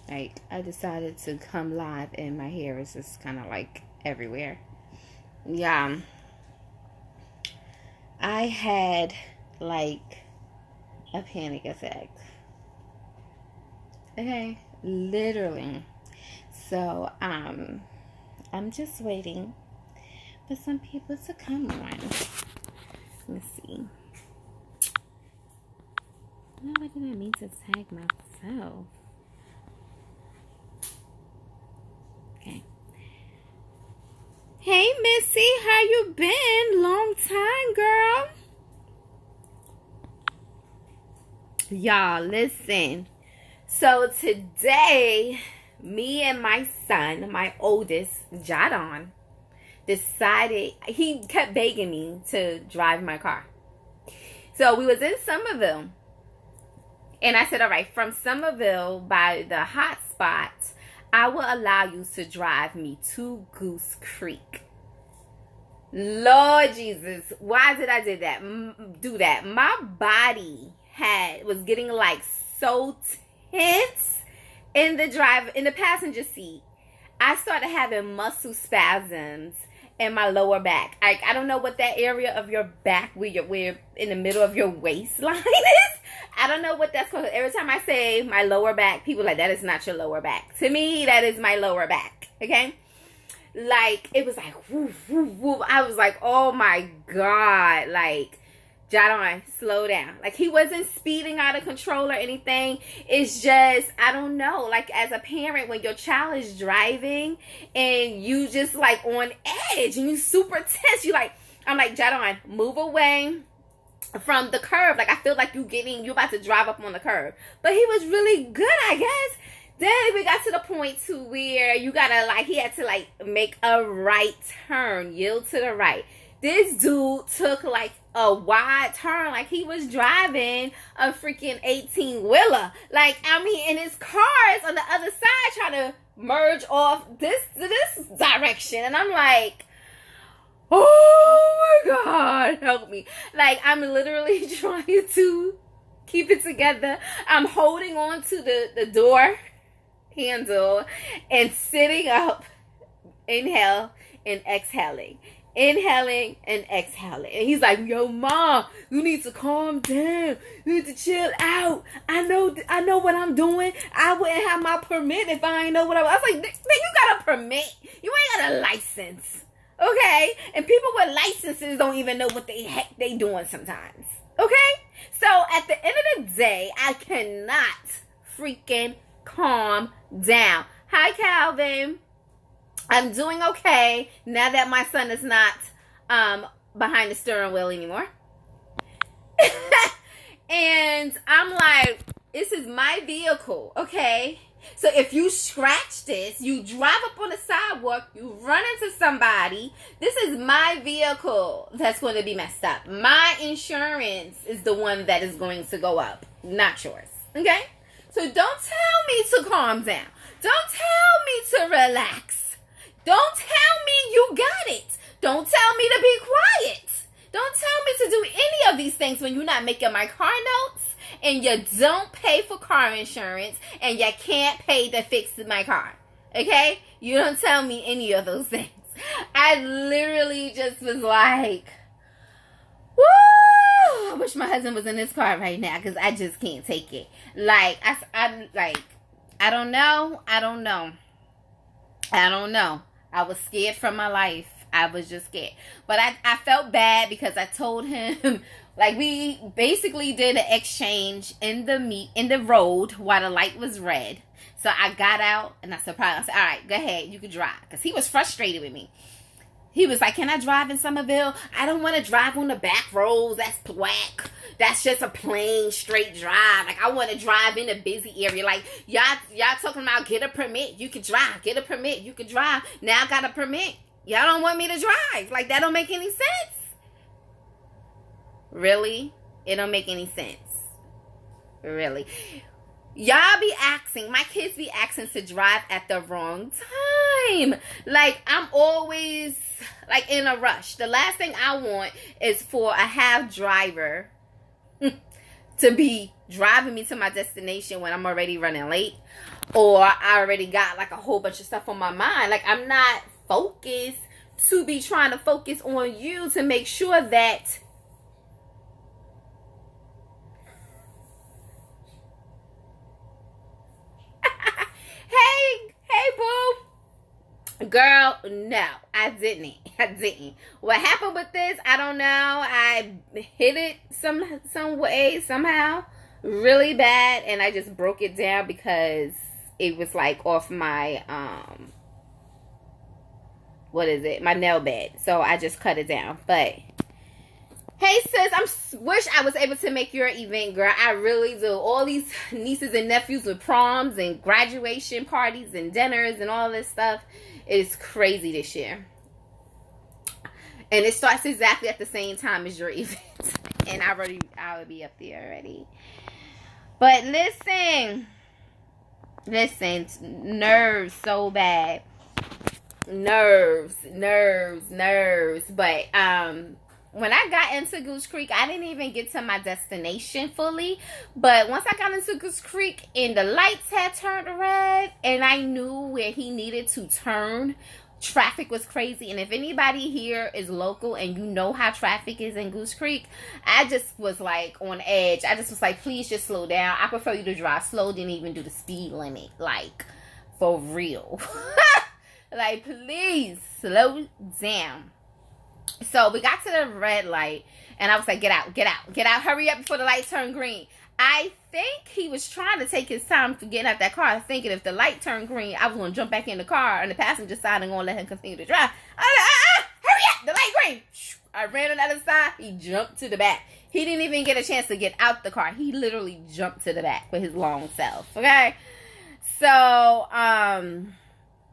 Like, I decided to come live and my hair is just kind of like everywhere. Yeah. I had like a panic attack. Okay. Literally. So, I'm just waiting for some people to come on. Let's see. No, what did I mean to tag myself? Okay. Hey, Missy, how you been? Long time, girl. Y'all, listen. So today, me and my son, my oldest, Jadon, decided, he kept begging me to drive my car. So we was in Somerville. And I said, all right, from Somerville by the hot spot, I will allow you to drive me to Goose Creek. Lord Jesus, why did I do that? My body was getting like so tense in the passenger seat. I started having muscle spasms in my lower back. I don't know what that area of your back where in the middle of your waistline is. I don't know what that's called. Every time I say my lower back, people are like, that is not your lower back. To me, that is my lower back. Okay? Like, it was like, woof, woof, woof. I was like, oh my God. Like, Jadon, slow down. Like, he wasn't speeding out of control or anything. It's just, I don't know. Like, as a parent, when your child is driving and you just like on edge and you super tense, I'm like, Jadon, move away from the curve. Like, I feel like you about to drive up on the curve. But he was really good, I guess. Then we got to the point to where you gotta he had to make a right turn, yield to the right. This dude took like a wide turn, like he was driving a freaking 18-wheeler. Like, I mean, and his car is on the other side trying to merge off this direction. And I'm like, oh my God, help me. Like, I'm literally trying to keep it together. I'm holding on to the door handle and sitting up, inhale and exhaling. Inhaling and exhaling. And he's like, yo, Mom, you need to calm down. You need to chill out. I know what I'm doing. I wouldn't have my permit if I ain't know what I was like, you got a permit. You ain't got a license. Okay? And people with licenses don't even know what the heck they doing sometimes. Okay? So at the end of the day, I cannot freaking calm down. Hi, Calvin. I'm doing okay now that my son is not behind the steering wheel anymore. And I'm like, this is my vehicle, okay? So if you scratch this, you drive up on the sidewalk, you run into somebody, this is my vehicle that's going to be messed up. My insurance is the one that is going to go up, not yours, okay? So don't tell me to calm down. Don't tell me to relax. Don't tell me you got it. Don't tell me to be quiet. Don't tell me to do any of these things when you're not making my car notes and you don't pay for car insurance and you can't pay to fix my car. Okay? You don't tell me any of those things. I literally just was like, woo! I wish my husband was in this car right now because I just can't take it. Like, I don't know. I was scared for my life. I was just scared. But I felt bad because I told him, like, we basically did an exchange in the road while the light was red. So I got out and I surprised. I said, all right, go ahead. You can drive. Because he was frustrated with me. He was like, can I drive in Somerville? I don't want to drive on the back roads. That's whack. That's just a plain straight drive. Like, I want to drive in a busy area. Like, y'all talking about get a permit. You can drive. Get a permit. You can drive. Now I got a permit. Y'all don't want me to drive. Like, that don't make any sense. Really? It don't make any sense. Really. Y'all be asking, my kids be asking to drive at the wrong time. Like, I'm always, like, in a rush. The last thing I want is for a half driver to be driving me to my destination when I'm already running late. or I already got like a whole bunch of stuff on my mind. Like, I'm not focused to be trying to focus on you to make sure that hey boo. Girl, no, I didn't. What happened with this, I don't know. I hit it some way, somehow, really bad, and I just broke it down because it was like off my my nail bed. So I just cut it down. But hey sis, wish I was able to make your event, girl. I really do. All these nieces and nephews with proms and graduation parties and dinners and all this stuff. It is crazy this year. And it starts exactly at the same time as your event. And I would be up there already. But listen, nerves so bad. Nerves. But when I got into Goose Creek, I didn't even get to my destination fully. But once I got into Goose Creek and the lights had turned red and I knew where he needed to turn, traffic was crazy. And if anybody here is local and you know how traffic is in Goose Creek, I just was like on edge. I just was like, please just slow down. I prefer you to drive slow than even do the speed limit. Like, for real. Like, please slow down. So we got to the red light and I was like, get out, hurry up before the light turned green. I think he was trying to take his time for getting out that car, thinking if the light turned green, I was going to jump back in the car on the passenger side and going to let him continue to drive. I was like, hurry up, the light green. I ran on the other side. He jumped to the back. He didn't even get a chance to get out the car. He literally jumped to the back with his long self. Okay. So,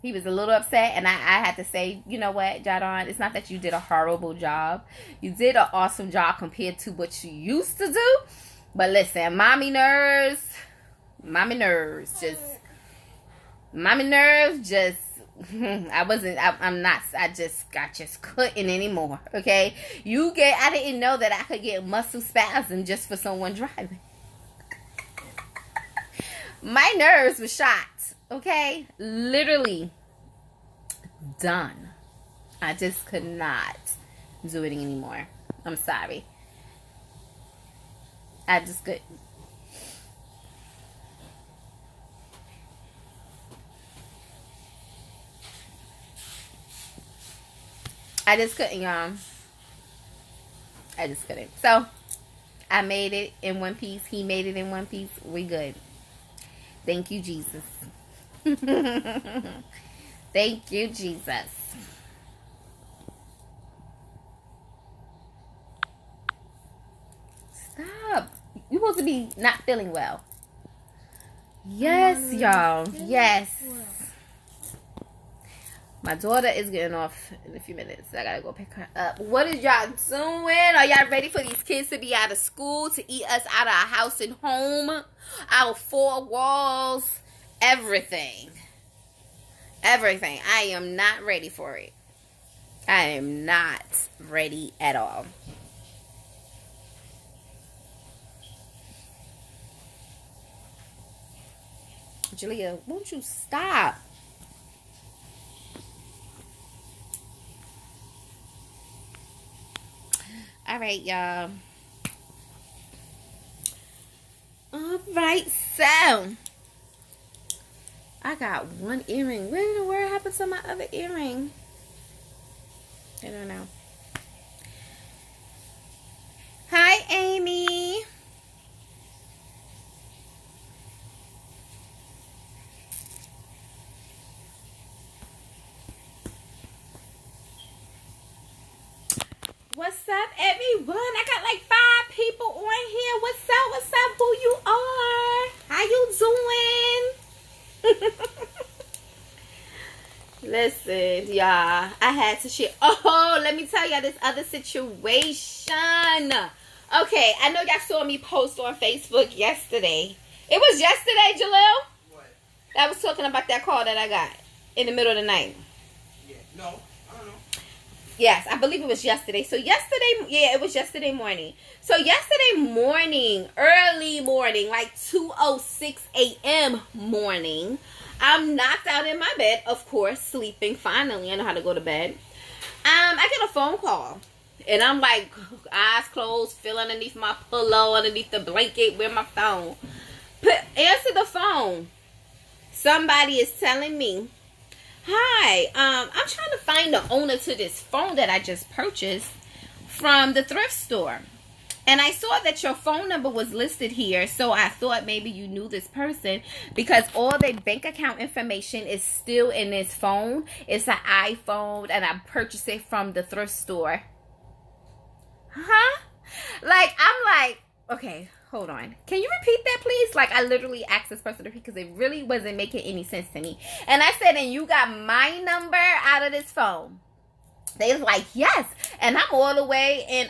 he was a little upset, and I had to say, you know what, Jadon, it's not that you did a horrible job. You did an awesome job compared to what you used to do. But listen, mommy nerves just, I just couldn't anymore, okay? I didn't know that I could get muscle spasm just for someone driving. My nerves were shot. Okay, literally done. I just could not do it anymore. I'm sorry. I just couldn't. I just couldn't, y'all. I just couldn't. So, I made it in one piece. He made it in one piece. We good. Thank you, Jesus. Thank you, Jesus. Stop. You're supposed to be not feeling well. Yes, y'all. Yes. My daughter is getting off in a few minutes. I gotta go pick her up. What is y'all doing? Are y'all ready for these kids to be out of school, to eat us out of our house and home, our four walls, everything? Everything. I am not ready for it. I am not ready at all. Julia, won't you stop? All right, y'all. All right, so I got one earring. Where in the world happened to my other earring? I don't know. Hi, Amy. What's up, everyone? I got like 5 people on here. What's up? What's up? Who you are? How you doing? Listen, y'all. I had to share. Oh, let me tell y'all this other situation. Okay, I know y'all saw me post on Facebook yesterday. It was yesterday, Jalil? What? I was talking about that call that I got in the middle of the night. Yeah, no. Yes, I believe it was yesterday. So yesterday, yeah, it was yesterday morning. So yesterday morning, early morning, like 2:06 a.m. morning, I'm knocked out in my bed, of course, sleeping. Finally, I know how to go to bed. I get a phone call. And I'm like, eyes closed, feel underneath my pillow, underneath the blanket, with my phone. Answer the phone. Somebody is telling me, hi, I'm trying to find the owner to this phone that I just purchased from the thrift store. And I saw that your phone number was listed here, so I thought maybe you knew this person because all their bank account information is still in this phone. It's an iPhone, and I purchased it from the thrift store. Huh? Like, I'm like, okay, hold on. Can you repeat that, please? Like, I literally asked this person to repeat because it really wasn't making any sense to me. And I said, and you got my number out of this phone? They was like, yes. And I'm all the way in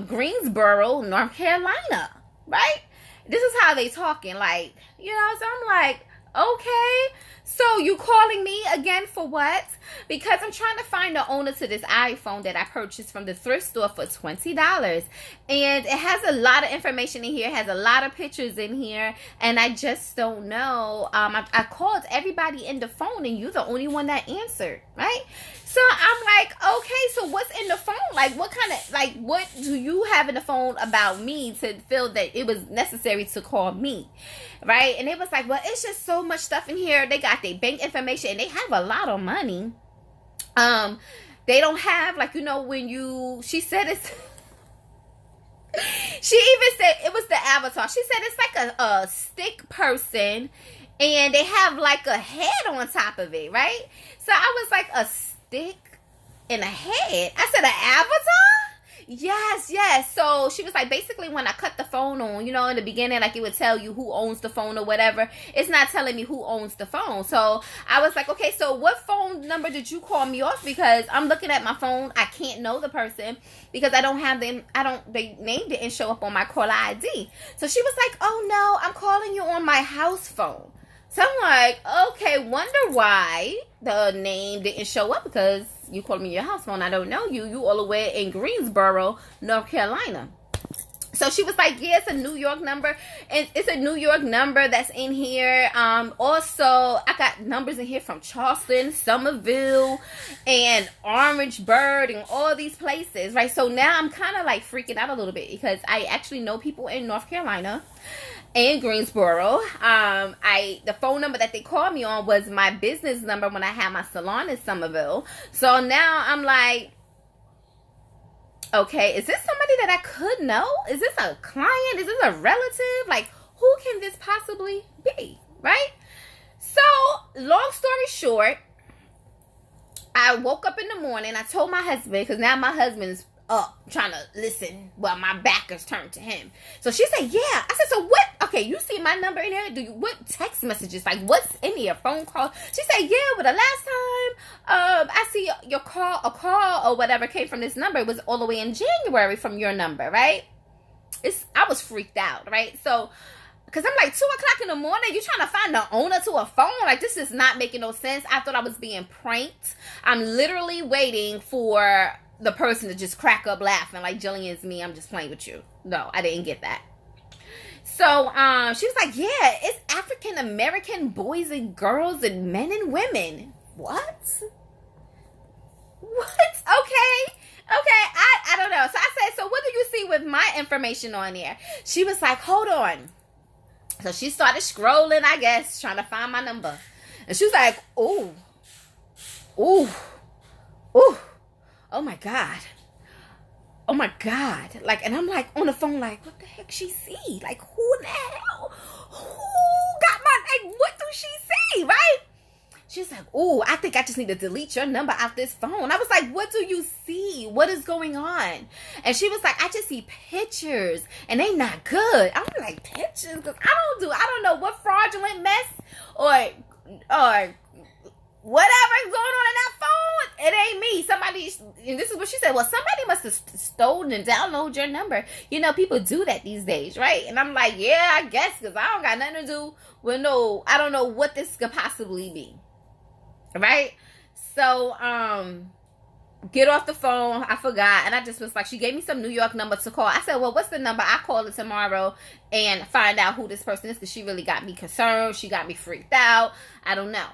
Greensboro, North Carolina, right? This is how they talking, like, you know, so I'm like, okay. So you calling me again for what? Because I'm trying to find the owner to this iPhone that I purchased from the thrift store for $20. And it has a lot of information in here. It has a lot of pictures in here. And I just don't know. I called everybody in the phone and you're the only one that answered, right? So I'm like, okay, so what's in the phone? Like, what kind of, like, what do you have in the phone about me to feel that it was necessary to call me, right? And it was like, well, it's just so much stuff in here. They got their bank information and they have a lot of money. They don't have, like, you know, when you, she said it's, she even said it was the avatar. She said it's like a stick person and they have like a head on top of it, right? So I was like, a stick and a head. I said, an avatar? Yes. So she was like, basically when I cut the phone on, you know, in the beginning, like it would tell you who owns the phone or whatever. It's not telling me who owns the phone. So I was like, okay, so what phone number did you call me off? Because I'm looking at my phone. I can't know the person because I don't have them. They name didn't show up on my caller ID. So she was like, oh no, I'm calling you on my house phone. So I'm like, okay, wonder why the name didn't show up because you called me your house phone. I don't know you. You all the way in Greensboro, North Carolina. So she was like, yeah, it's a New York number. And it's a New York number that's in here. Also, I got numbers in here from Charleston, Somerville, and Orangeburg, and all these places, right? So now I'm kind of like freaking out a little bit because I actually know people in North Carolina and Greensboro. The phone number that they called me on was my business number when I had my salon in Somerville. So now I'm like, okay, is this somebody that I could know? Is this a client? Is this a relative? Like, who can this possibly be, right? So, long story short, I woke up in the morning. I told my husband, because now my husband's up trying to listen while my back is turned to him. So she said, yeah. I said, so what? Okay, you see my number in there? What text messages? Like, what's in here? Phone call? She said, yeah, but the last time I see a call or whatever came from this number, it was all the way in January from your number, right? I was freaked out, right? So, because I'm like, 2 o'clock in the morning, you trying to find the owner to a phone? Like, this is not making no sense. I thought I was being pranked. I'm literally waiting for the person to just crack up laughing like, Jillian's me, I'm just playing with you. No, I didn't get that. So she was like, yeah, it's African American boys and girls and men and women. What? Okay, I don't know. So I said, so what do you see with my information on there? She was like, hold on. So she started scrolling, I guess, trying to find my number. And she was like, ooh, oh my God. Like, and I'm like on the phone, like, what the heck she see? Like, who the hell? Who got my, like, what do she see, right? She's like, oh, I think I just need to delete your number out this phone. I was like, what do you see? What is going on? And she was like, I just see pictures and they not good. I'm like, pictures? Because I don't know what fraudulent mess or whatever is going on in that phone. It ain't me. Somebody, and this is what she said, well, somebody must have stolen and downloaded your number. You know, people do that these days, right? And I'm like, yeah, I guess, because I don't got nothing to do with I don't know what this could possibly be. Right? So, get off the phone. I forgot. And I just was like, she gave me some New York number to call. I said, well, what's the number? I call it tomorrow and find out who this person is, because she really got me concerned. She got me freaked out. I don't know.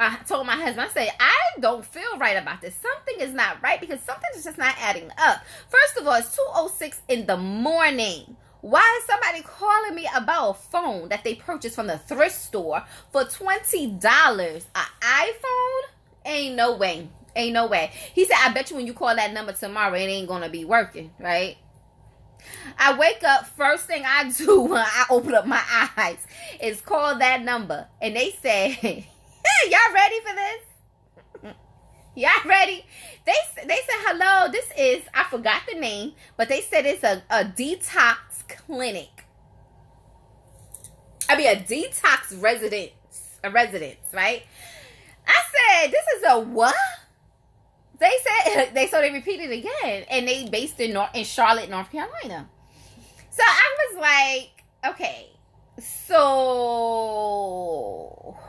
I told my husband, I said, I don't feel right about this. Something is not right, because something is just not adding up. First of all, it's 2:06 in the morning. Why is somebody calling me about a phone that they purchased from the thrift store for $20? An iPhone? Ain't no way. Ain't no way. He said, I bet you when you call that number tomorrow, it ain't going to be working, right? I wake up, first thing I do when I open up my eyes is call that number. And they say, y'all ready for this? Y'all ready? They said, hello, this is, I forgot the name, but they said it's a detox clinic. I mean, a detox residence, right? I said, this is a what? They said, so they repeated it again, and they based in Charlotte, North Carolina. So I was like, okay, so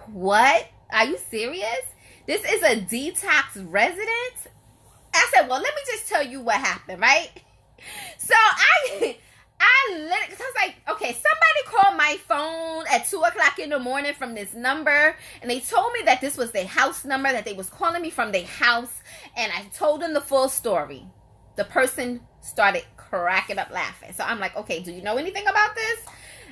what? Are you serious? This is a detox residence? I said, well, let me just tell you what happened, right? So I was like, okay, somebody called my phone at 2 o'clock in the morning from this number, and they told me that this was their house number, that they was calling me from their house, and I told them the full story. The person started cracking up laughing. So I'm like, okay, do you know anything about this?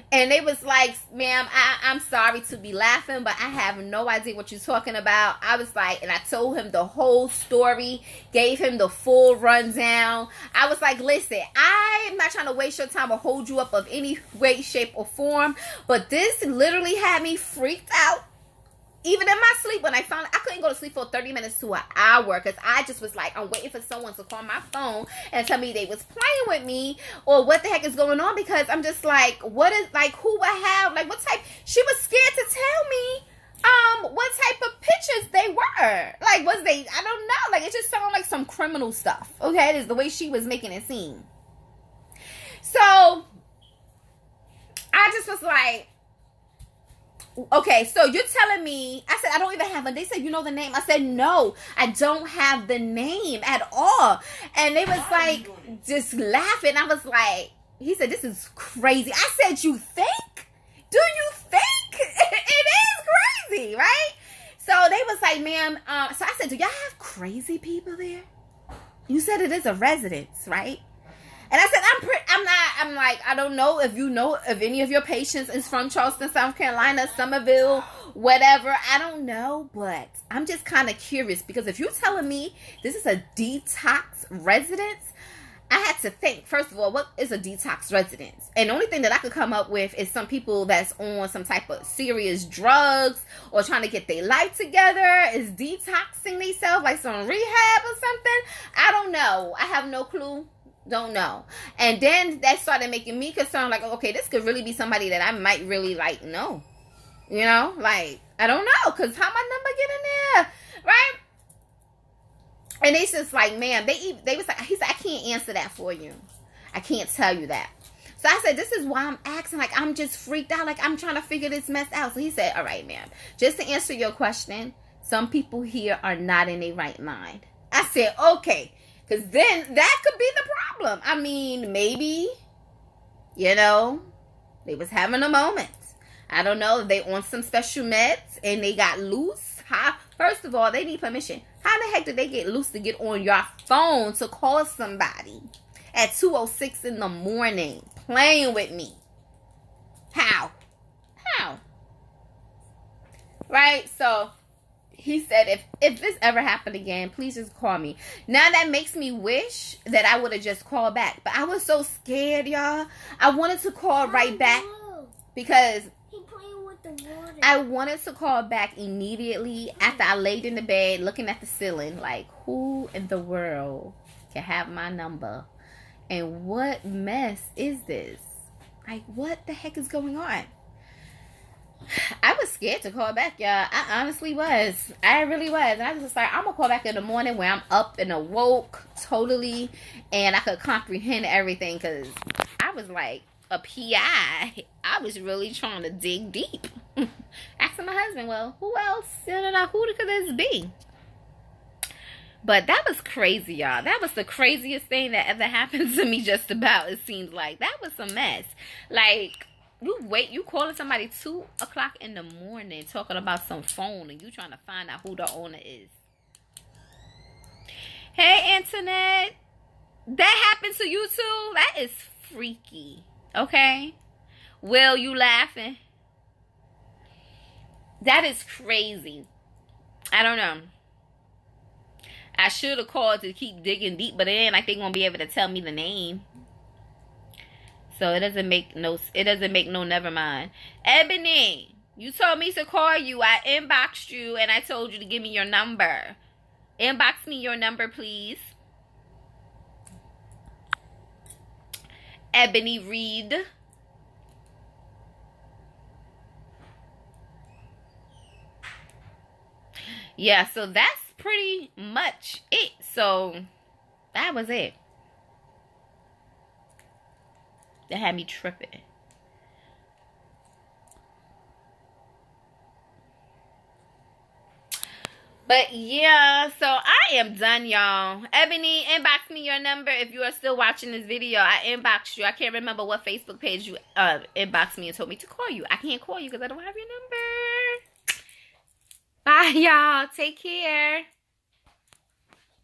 And they was like, ma'am, I'm sorry to be laughing, but I have no idea what you're talking about. I was like, and I told him the whole story, gave him the full rundown. I was like, listen, I'm not trying to waste your time or hold you up of any way, shape, or form, but this literally had me freaked out. Even in my sleep, when I found I couldn't go to sleep for 30 minutes to an hour, because I just was like, I'm waiting for someone to call my phone and tell me they was playing with me or what the heck is going on, because I'm just like, what is, like, who would have, like, what type, she was scared to tell me what type of pictures they were. Like, was they, I don't know, like, it just sounded like some criminal stuff, okay? It is the way she was making it seem. So, I just was like, okay, so you're telling me, I said, I don't even have a, they said, you know the name? I said, no, I don't have the name at all. And they was like, just laughing. I was like, he said, this is crazy. I said, you think? Do you think? It is crazy, right? So they was like, ma'am, so I said, do y'all have crazy people there? You said it is a residence, right? And I said, I'm like, I don't know if you know if any of your patients is from Charleston, South Carolina, Somerville, whatever. I don't know, but I'm just kind of curious, because if you're telling me this is a detox residence, I had to think, first of all, what is a detox residence? And the only thing that I could come up with is some people that's on some type of serious drugs or trying to get their life together, is detoxing themselves, like some rehab or something. I don't know. I have no clue. Don't know. And then that started making me concerned, like, okay, this could really be somebody that I might really like know. You know, like, I don't know, because how my number get in there, right? And they just like, ma'am, they was like, he said, I can't answer that for you. I can't tell you that. So I said, this is why I'm asking, like, I'm just freaked out, like, I'm trying to figure this mess out. So he said, all right, ma'am, just to answer your question, some people here are not in their right mind. I said, okay. Because then that could be the problem. I mean, maybe, you know, they was having a moment. I don't know if they on some special meds and they got loose. First of all, they need permission. How the heck did they get loose to get on your phone to call somebody at 2:06 in the morning playing with me? How? Right? So he said, if this ever happened again, please just call me. Now that makes me wish that I would have just called back. But I was so scared, y'all. I wanted to call right back because I wanted to call back immediately after I laid in the bed looking at the ceiling. Like, who in the world can have my number? And what mess is this? Like, what the heck is going on? I was scared to call back, y'all. I honestly was. I really was. And I was just like, I'm going to call back in the morning where I'm up and awoke totally and I could comprehend everything, because I was like a PI. I was really trying to dig deep. Asking my husband, well, who else? Who could this be? But that was crazy, y'all. That was the craziest thing that ever happened to me, just about, it seems like. That was a mess. Like, you calling somebody 2 o'clock in the morning talking about some phone and you trying to find out who the owner is. Hey, Internet. That happened to you too? That is freaky. Okay? Will, you laughing? That is crazy. I don't know. I should have called to keep digging deep, but it ain't like they gonna be able to tell me the name. So it doesn't make no, never mind. Ebony, you told me to call you. I inboxed you and I told you to give me your number. Inbox me your number, please. Ebony Reed. Yeah, so that's pretty much it. So that was it. That had me tripping. But yeah, so I am done, y'all. Ebony, inbox me your number if you are still watching this video. I inboxed you. I can't remember what Facebook page you inboxed me and told me to call you. I can't call you because I don't have your number. Bye, y'all. Take care.